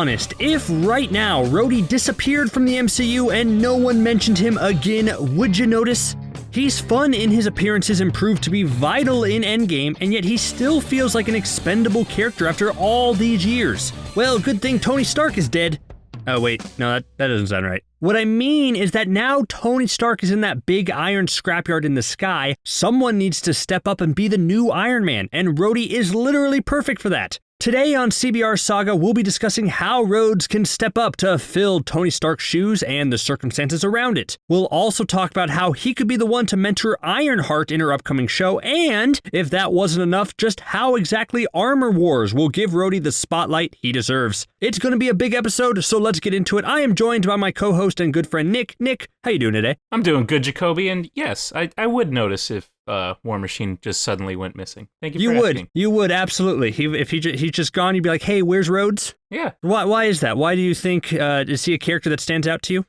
honest, if right now Rhodey disappeared from the MCU and no one mentioned him again, would you notice? He's fun in his appearances and proved to be vital in Endgame, and yet he still feels like an expendable character after all these years. Well, good thing Tony Stark is dead. Oh wait, no, that doesn't sound right. What I mean is that now Tony Stark is in that big iron scrapyard in the sky, someone needs to step up and be the new Iron Man, and Rhodey is literally perfect for that. Today on CBR Saga, we'll be discussing how Rhodes can step up to fill Tony Stark's shoes and the circumstances around it. We'll also talk about how he could be the one to mentor Ironheart in her upcoming show, and, if that wasn't enough, just how exactly Armor Wars will give Rhodey the spotlight he deserves. It's going to be a big episode, so let's get into it. I am joined by my co-host and good friend Nick. Nick, how you doing today? I'm doing good, Jacoby, and yes, I would notice if War Machine just suddenly went missing. Thank you for asking. You would, absolutely. If he's just gone, you'd be like, hey, where's Rhodes? Yeah. Why is that? Why do you think, is he a character that stands out to you?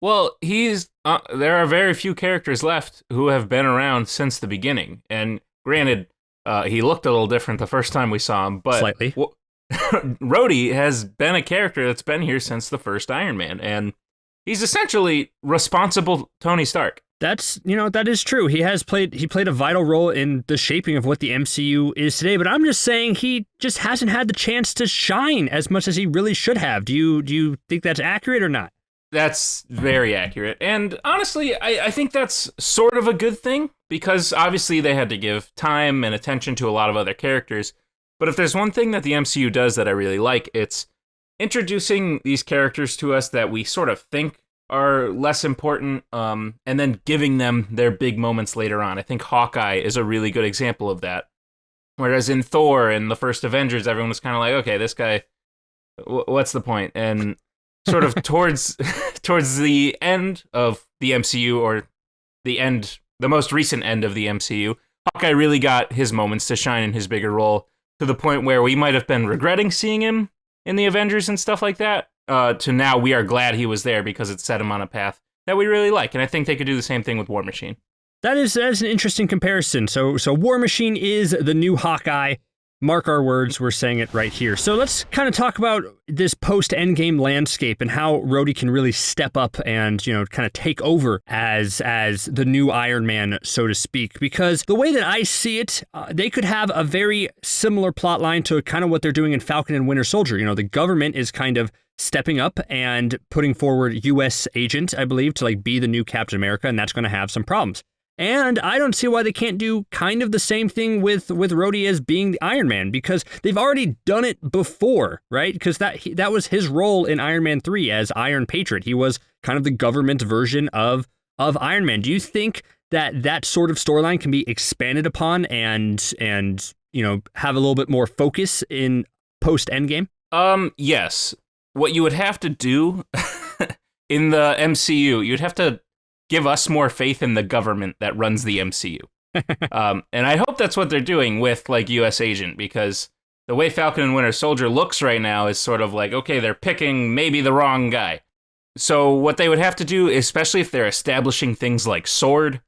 Well, there are very few characters left who have been around since the beginning, and granted, he looked a little different the first time we saw him, but slightly. Rhodey has been a character that's been here since the first Iron Man, and he's essentially responsible Tony Stark. That is true. He played a vital role in the shaping of what the MCU is today, but I'm just saying he just hasn't had the chance to shine as much as he really should have. Do you think that's accurate or not? That's very accurate. And honestly, I think that's sort of a good thing, because obviously they had to give time and attention to a lot of other characters. But if there's one thing that the MCU does that I really like, it's introducing these characters to us that we sort of think are less important, and then giving them their big moments later on. I think Hawkeye is a really good example of that. Whereas in Thor and the first Avengers, everyone was kind of like, okay, this guy, what's the point? And sort of towards the end of the MCU, or the most recent end of the MCU, Hawkeye really got his moments to shine in his bigger role, to the point where we might have been regretting seeing him in the Avengers and stuff like that. To now we are glad he was there because it set him on a path that we really like. And I think they could do the same thing with War Machine. That is an interesting comparison. So War Machine is the new Hawkeye. Mark our words, we're saying it right here. So let's kind of talk about this post-Endgame landscape and how Rhodey can really step up and, kind of take over as the new Iron Man, so to speak. Because the way that I see it, they could have a very similar plot line to kind of what they're doing in Falcon and Winter Soldier. The government is kind of stepping up and putting forward U.S. agent, I believe, to be the new Captain America, and that's going to have some problems. And I don't see why they can't do kind of the same thing with Rhodey as being the Iron Man, because they've already done it before, right? Because that was his role in Iron Man 3 as Iron Patriot. He was kind of the government version of Iron Man. Do you think that sort of storyline can be expanded upon and have a little bit more focus in post-Endgame? Yes. What you would have to do in the MCU, you'd have to give us more faith in the government that runs the MCU. And I hope that's what they're doing with US Agent, because the way Falcon and Winter Soldier looks right now is sort of like, okay, they're picking maybe the wrong guy. So what they would have to do, especially if they're establishing things like SWORD,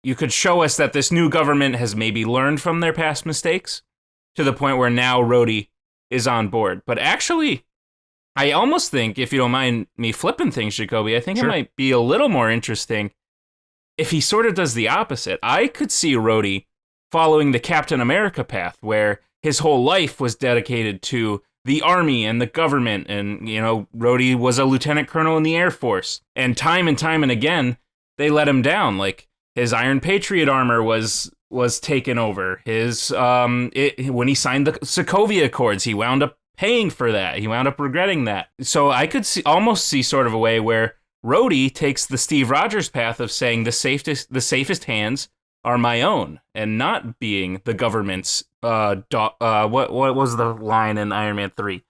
you could show us that this new government has maybe learned from their past mistakes to the point where now Rhodey is on board. But actually, I almost think, if you don't mind me flipping things, Jacoby, I think Sure. It might be a little more interesting if he sort of does the opposite. I could see Rhodey following the Captain America path, where his whole life was dedicated to the army and the government, and, Rhodey was a lieutenant colonel in the Air Force, and time and again, they let him down. Like, his Iron Patriot armor was taken over. His when he signed the Sokovia Accords, he wound up paying for that. He wound up regretting that. So I could almost see sort of a way where Rhodey takes the Steve Rogers path of saying the safest hands are my own, and not being the government's what was the line in Iron Man 3?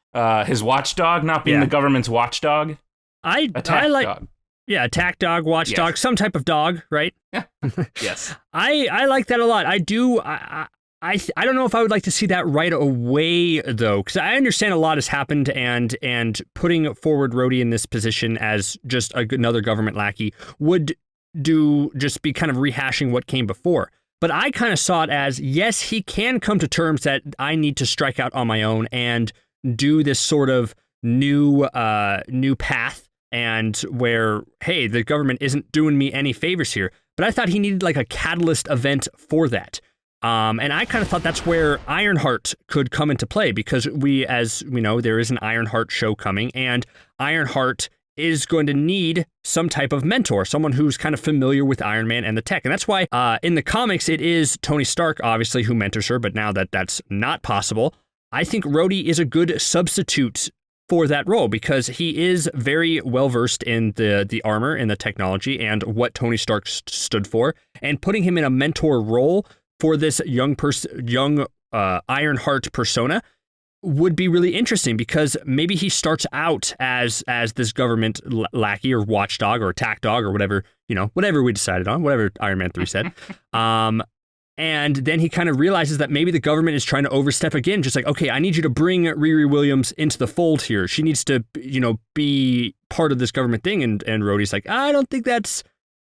His watchdog, not being the government's watchdog. I like dog. Yeah, attack dog, watchdog, some type of dog, right? Yeah. Yes. I like that a lot. I do. I don't know if I would like to see that right away, though, because I understand a lot has happened, and putting forward Rhodey in this position as just another government lackey would just be kind of rehashing what came before. But I kind of saw it as, yes, he can come to terms that I need to strike out on my own and do this sort of new path, and where, hey, the government isn't doing me any favors here. But I thought he needed like a catalyst event for that. And I kind of thought that's where Ironheart could come into play, because as we know, there is an Ironheart show coming, and Ironheart is going to need some type of mentor, someone who's kind of familiar with Iron Man and the tech. And that's why in the comics, it is Tony Stark, obviously, who mentors her, but now that that's not possible, I think Rhodey is a good substitute for that role, because he is very well versed in the armor and the technology and what Tony Stark stood for, and putting him in a mentor role for this young Ironheart persona would be really interesting, because maybe he starts out as this government lackey or watchdog or attack dog or whatever we decided on, whatever Iron Man 3 said. And then he kind of realizes that maybe the government is trying to overstep again, just like, okay, I need you to bring Riri Williams into the fold here. She needs to, be part of this government thing. And Rhodey's like, I don't think that's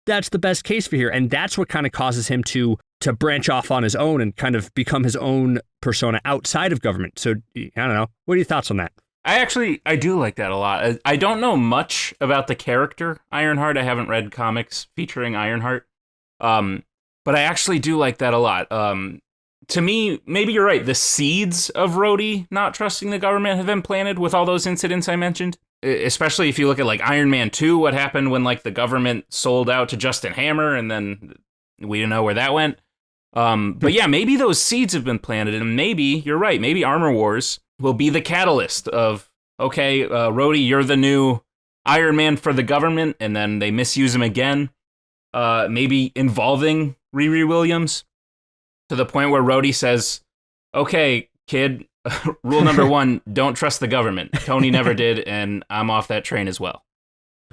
the best case for here. And that's what kind of causes him to branch off on his own and kind of become his own persona outside of government. So I don't know. What are your thoughts on that? I do like that a lot. I don't know much about the character Ironheart. I haven't read comics featuring Ironheart. But I actually do like that a lot. To me, maybe you're right. The seeds of Rhodey not trusting the government have been planted with all those incidents I mentioned. Especially if you look at like Iron Man 2, what happened when like the government sold out to Justin Hammer, and then we didn't know where that went. But yeah, maybe those seeds have been planted, and maybe you're right. Maybe Armor Wars will be the catalyst of, okay, Rhodey, you're the new Iron Man for the government, and then they misuse him again. Maybe involving Riri Williams to the point where Rhodey says, okay, kid, rule number 1, don't trust the government. Tony never did, and I'm off that train as well.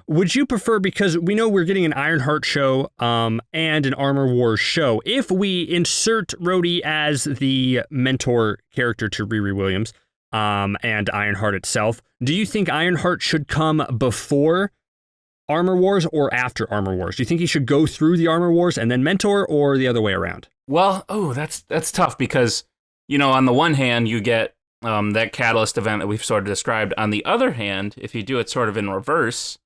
Would you prefer, because we know we're getting an Ironheart show and an Armor Wars show, if we insert Rhodey as the mentor character to Riri Williams and Ironheart itself, do you think Ironheart should come before Armor Wars or after Armor Wars? Do you think he should go through the Armor Wars and then mentor, or the other way around? Well, that's tough, because, on the one hand, you get that catalyst event that we've sort of described. On the other hand, if you do it sort of in reverse,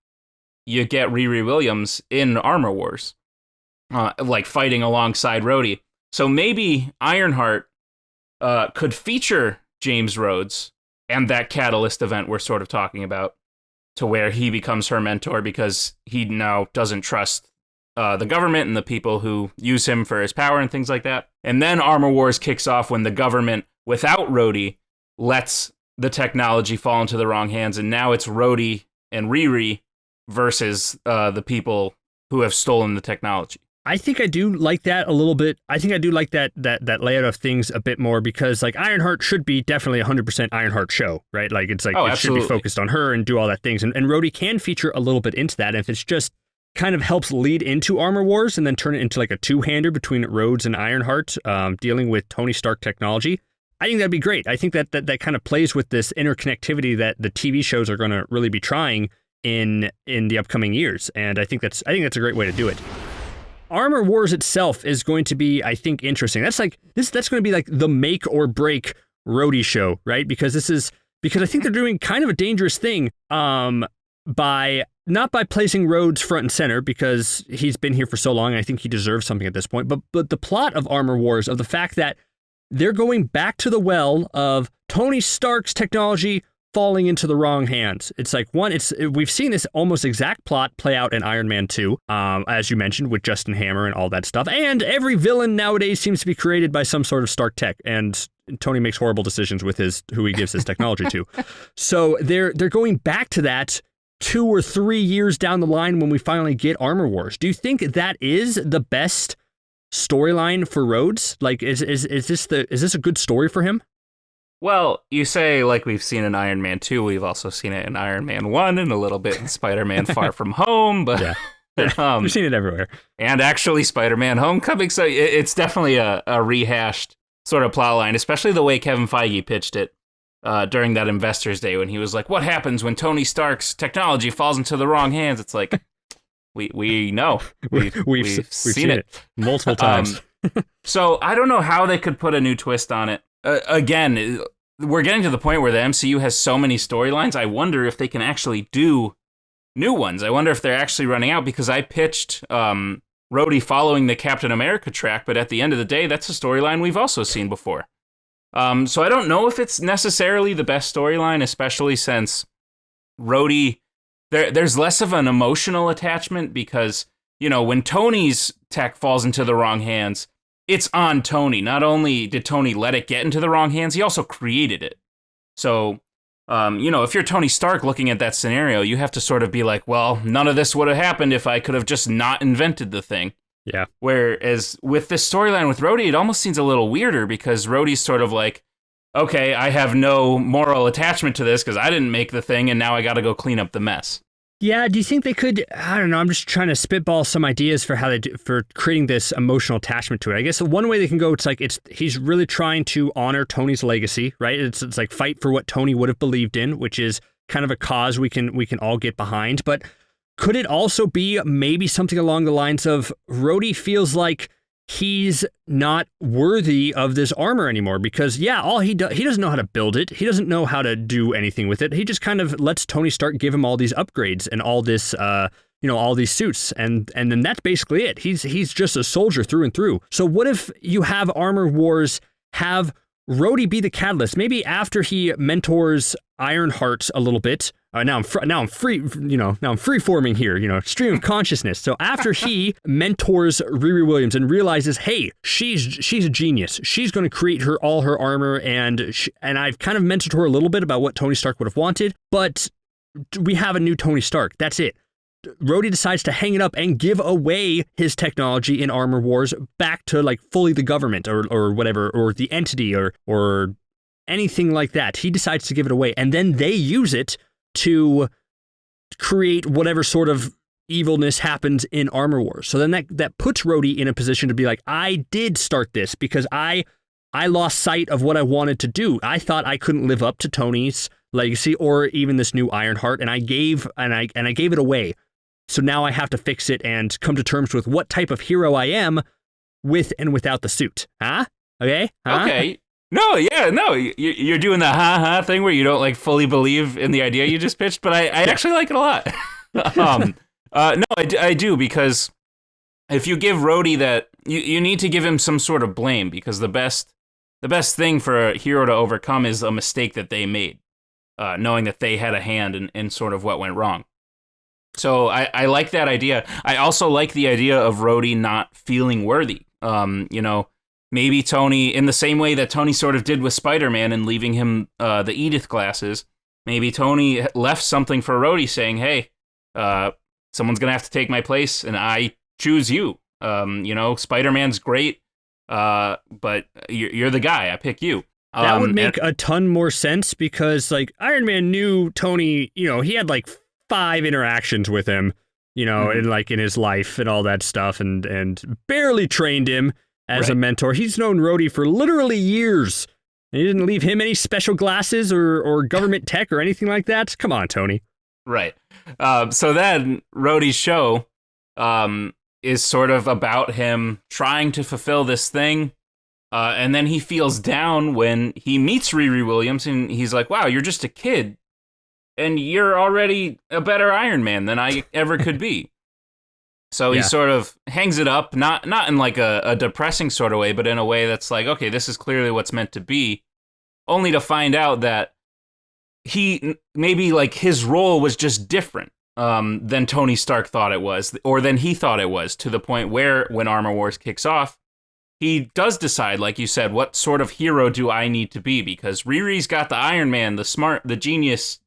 you get Riri Williams in Armor Wars, like fighting alongside Rhodey. So maybe Ironheart could feature James Rhodes and that catalyst event we're sort of talking about, to where he becomes her mentor because he now doesn't trust the government and the people who use him for his power and things like that. And then Armor Wars kicks off when the government, without Rhodey, lets the technology fall into the wrong hands, and now it's Rhodey and Riri versus the people who have stolen the technology. I think I do like that a little bit. I think I do like that layout of things a bit more, because like Ironheart should be definitely 100% Ironheart show, right? Like it's like it absolutely should be focused on her and do all that things. And Rhodey can feature a little bit into that. And if it's just kind of helps lead into Armor Wars and then turn it into like a two-hander between Rhodes and Ironheart dealing with Tony Stark technology, I think that'd be great. I think that kind of plays with this interconnectivity that the TV shows are going to really be trying in the upcoming years. And I think that's a great way to do it. Armor Wars itself is going to be, I think, interesting. That's going to be like the make or break Rhodey show, right? Because I think they're doing kind of a dangerous thing by not by placing Rhodes front and center, because he's been here for so long and I think he deserves something at this point, but the plot of Armor Wars, of the fact that they're going back to the well of Tony Stark's technology falling into the wrong hands. It's like, we've seen this almost exact plot play out in Iron Man 2, as you mentioned, with Justin Hammer and all that stuff. And every villain nowadays seems to be created by some sort of Stark tech, and Tony makes horrible decisions with who he gives his technology to. So they're going back to that 2 or 3 years down the line when we finally get Armor Wars. Do you think that is the best storyline for Rhodes? Like, is this a good story for him? Well, you say like we've seen in Iron Man 2, we've also seen it in Iron Man 1 and a little bit in Spider-Man Far From Home, but yeah. We've seen it everywhere. And actually Spider-Man Homecoming, so it's definitely a rehashed sort of plot line, especially the way Kevin Feige pitched it during that Investors Day when he was like, what happens when Tony Stark's technology falls into the wrong hands? It's like, we know. We've seen it multiple times. So I don't know how they could put a new twist on it. Again, we're getting to the point where the MCU has so many storylines. I wonder if they can actually do new ones. I wonder if they're actually running out, because I pitched Rhodey following the Captain America track, but at the end of the day, that's a storyline we've also seen before. So I don't know if it's necessarily the best storyline, especially since Rhodey, there's less of an emotional attachment, because, you know, when Tony's tech falls into the wrong hands, it's on Tony. Not only did Tony let it get into the wrong hands, he also created it. So, you know, if you're Tony Stark looking at that scenario, you have to sort of be like, well, none of this would have happened if I could have just not invented the thing. Yeah. Whereas with this storyline with Rhodey, it almost seems a little weirder, because Rhodey's sort of like, okay, I have no moral attachment to this because I didn't make the thing, and now I got to go clean up the mess. Yeah, do you think they could, I don't know, I'm just trying to spitball some ideas for how for creating this emotional attachment to it. I guess one way they can go, it's like, he's really trying to honor Tony's legacy, right? It's like fight for what Tony would have believed in, which is kind of a cause we can all get behind. But could it also be maybe something along the lines of Rhodey feels like he's not worthy of this armor anymore, because all he doesn't know how to build it. He doesn't know how to do anything with it. He just kind of lets Tony Stark give him all these upgrades and all this, all these suits. And then that's basically it. He's just a soldier through and through. So what if you have Armor Wars have Rhodey be the catalyst? Maybe after he mentors Ironheart a little bit. Now I'm free forming here, stream of consciousness. So after he mentors Riri Williams and realizes, hey, she's a genius. She's going to create all her armor, and I've kind of mentored her a little bit about what Tony Stark would have wanted, but we have a new Tony Stark. That's it. Rhodey decides to hang it up and give away his technology in Armor Wars back to like fully the government or whatever, or the entity or anything like that. He decides to give it away, and then they use it to create whatever sort of evilness happens in Armor Wars. So then that puts Rhodey in a position to be like, I did start this because I lost sight of what I wanted to do. I thought I couldn't live up to Tony's legacy or even this new Ironheart, and I gave it away. So now I have to fix it and come to terms with what type of hero I am with and without the suit. Huh? Okay? Huh? Okay. No, you're doing the ha-ha thing where you don't like fully believe in the idea you just pitched, but I actually like it a lot. No, I do, because if you give Rhodey that, you need to give him some sort of blame, because the best thing for a hero to overcome is a mistake that they made, knowing that they had a hand in sort of what went wrong. So I like that idea. I also like the idea of Rhodey not feeling worthy. Maybe Tony, in the same way that Tony sort of did with Spider-Man and leaving him the Edith glasses, maybe Tony left something for Rhodey saying, hey, someone's going to have to take my place, and I choose you. Spider-Man's great, but you're the guy. I pick you. That would make a ton more sense, because like Iron Man knew Tony, he had like 5 interactions with him, in his life and all that stuff, and barely trained him as a mentor. He's known Rhodey for literally years, and he didn't leave him any special glasses or government tech or anything like that. Come on, Tony. Right. So then Rhodey's show is sort of about him trying to fulfill this thing, and then he feels down when he meets Riri Williams, and he's like, wow, you're just a kid, and you're already a better Iron Man than I ever could be. So he sort of hangs it up, not in like a depressing sort of way, but in a way that's like, okay, this is clearly what's meant to be, only to find out that maybe like his role was just different than Tony Stark thought it was, or than he thought it was, to the point where when Armor Wars kicks off, he does decide, like you said, what sort of hero do I need to be? Because Riri's got the Iron Man, the smart, the genius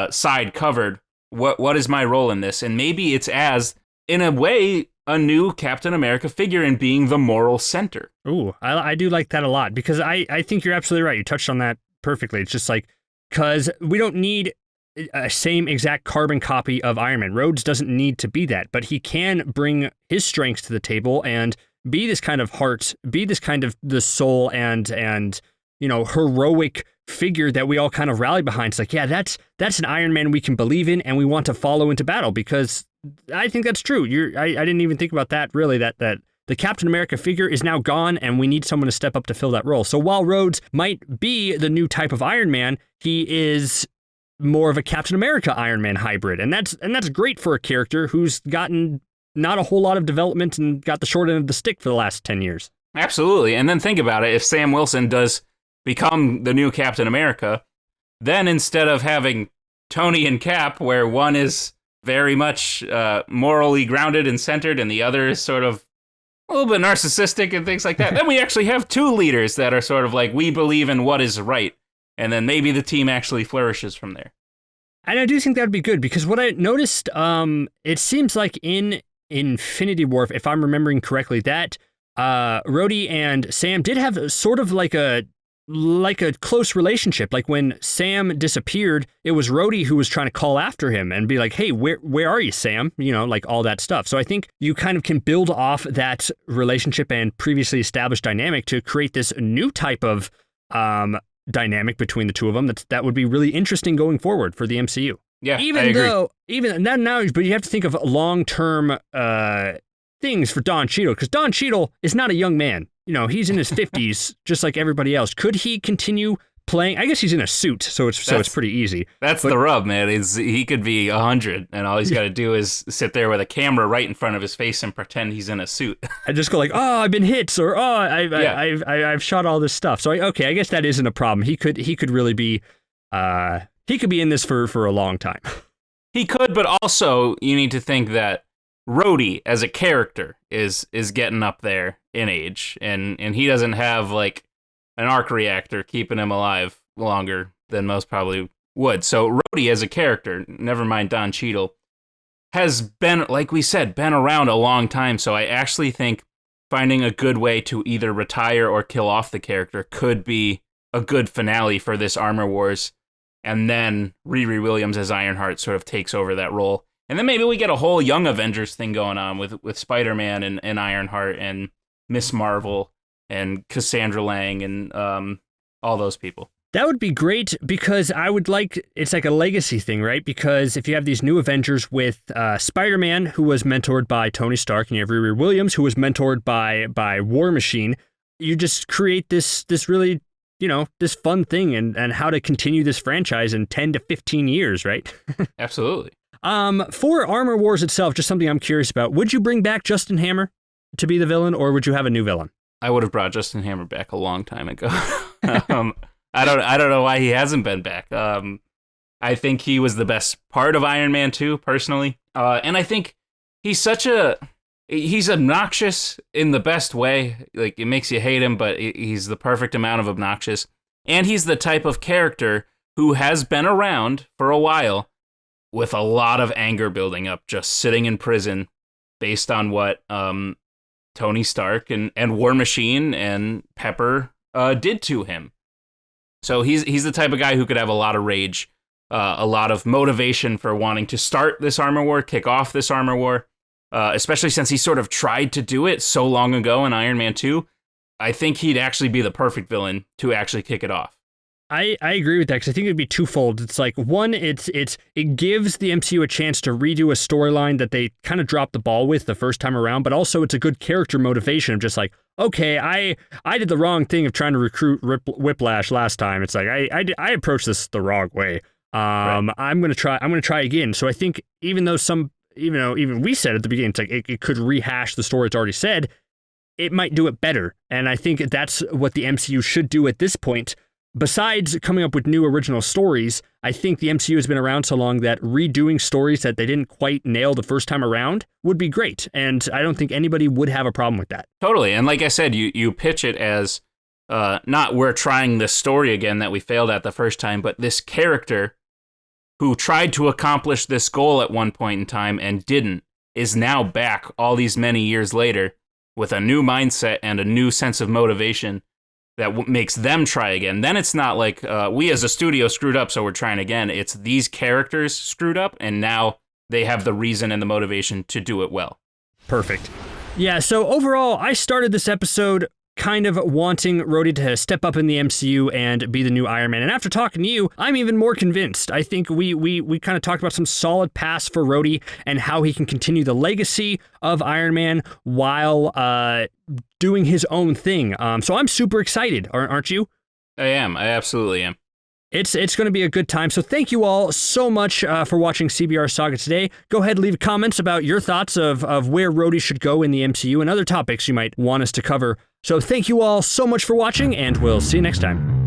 side covered. What is my role in this? And maybe it's as, in a way, a new Captain America figure in being the moral center. Ooh, I do like that a lot, because I think you're absolutely right. You touched on that perfectly. It's just like, because we don't need a same exact carbon copy of Iron Man. Rhodes doesn't need to be that, but he can bring his strengths to the table and be this kind of heart, be this kind of the soul and heroic figure that we all kind of rally behind. It's like, yeah, that's an Iron Man we can believe in and we want to follow into battle, because I think that's true. I didn't even think about that, really, that the Captain America figure is now gone, and we need someone to step up to fill that role. So while Rhodes might be the new type of Iron Man, he is more of a Captain America Iron Man hybrid, and that's great for a character who's gotten not a whole lot of development and got the short end of the stick for the last 10 years. Absolutely. And then think about it. If Sam Wilson does become the new Captain America, then instead of having Tony and Cap, where one is very much morally grounded and centered and the other is sort of a little bit narcissistic and things like that, then we actually have two leaders that are sort of like, we believe in what is right. And then maybe the team actually flourishes from there. And I do think that would be good, because what I noticed, it seems like in Infinity War, if I'm remembering correctly, that Rhodey and Sam did have sort of like a close relationship. Like when Sam disappeared, it was Rhodey who was trying to call after him and be like, hey, where are you, Sam? You know, like all that stuff. So I think you kind of can build off that relationship and previously established dynamic to create this new type of dynamic between the two of them. That would be really interesting going forward for the MCU. Yeah, But you have to think of long-term things for Don Cheadle, because Don Cheadle is not a young man. You know, he's in his 50s, just like everybody else. Could he continue playing? I guess he's in a suit, so it's pretty easy. That's the rub, man. He could be 100, and all he's got to do is sit there with a camera right in front of his face and pretend he's in a suit. I just go like, oh, I've been hit, or oh, I've shot all this stuff. So I guess that isn't a problem. He could really be, he could be in this for a long time. He could, but also you need to think that Rhodey as a character is getting up there in age, and he doesn't have like an arc reactor keeping him alive longer than most probably would. So Rhodey as a character, never mind Don Cheadle, has been, like we said, been around a long time. So I actually think finding a good way to either retire or kill off the character could be a good finale for this Armor Wars. And then Riri Williams as Ironheart sort of takes over that role. And then maybe we get a whole Young Avengers thing going on with Spider-Man and Ironheart and Miss Marvel and Cassandra Lang and all those people. That would be great, because it's like a legacy thing, right? Because if you have these new Avengers with Spider-Man, who was mentored by Tony Stark, and you have Riri Williams, who was mentored by War Machine, you just create this really, you know, this fun thing and how to continue this franchise in 10 to 15 years, right? Absolutely. For Armor Wars itself, just something I'm curious about, would you bring back Justin Hammer to be the villain, or would you have a new villain? I would have brought Justin Hammer back a long time ago. I don't know why he hasn't been back. I think he was the best part of Iron Man 2, personally. And I think he's obnoxious in the best way. Like, it makes you hate him, but he's the perfect amount of obnoxious. And he's the type of character who has been around for a while with a lot of anger building up, just sitting in prison based on what Tony Stark and War Machine and Pepper did to him. So he's the type of guy who could have a lot of rage, a lot of motivation for wanting to start this armor war, kick off this armor war, especially since he sort of tried to do it so long ago in Iron Man 2. I think he'd actually be the perfect villain to actually kick it off. I agree with that, because I think it'd be twofold. It's like, one, it gives the MCU a chance to redo a storyline that they kind of dropped the ball with the first time around, but also it's a good character motivation of just like, okay, I did the wrong thing of trying to recruit Whiplash last time. It's like I approached this the wrong way. Right. I'm gonna try again. So I think even we said at the beginning, it's like it could rehash the story it's already said, it might do it better. And I think that's what the MCU should do at this point. Besides coming up with new original stories, I think the MCU has been around so long that redoing stories that they didn't quite nail the first time around would be great. And I don't think anybody would have a problem with that. Totally. And like I said, you pitch it as not we're trying this story again that we failed at the first time, but this character who tried to accomplish this goal at one point in time and didn't is now back all these many years later with a new mindset and a new sense of motivation that makes them try again. Then it's not like we as a studio screwed up, so we're trying again. It's these characters screwed up, and now they have the reason and the motivation to do it well. Perfect. Yeah, so overall, I started this episode kind of wanting Rhodey to step up in the MCU and be the new Iron Man. And after talking to you, I'm even more convinced. I think we kind of talked about some solid paths for Rhodey and how he can continue the legacy of Iron Man while doing his own thing. So I'm super excited, aren't you? I am. I absolutely am. It's going to be a good time. So thank you all so much for watching CBR Saga today. Go ahead and leave comments about your thoughts of where Rhodey should go in the MCU and other topics you might want us to cover. So thank you all so much for watching, and we'll see you next time.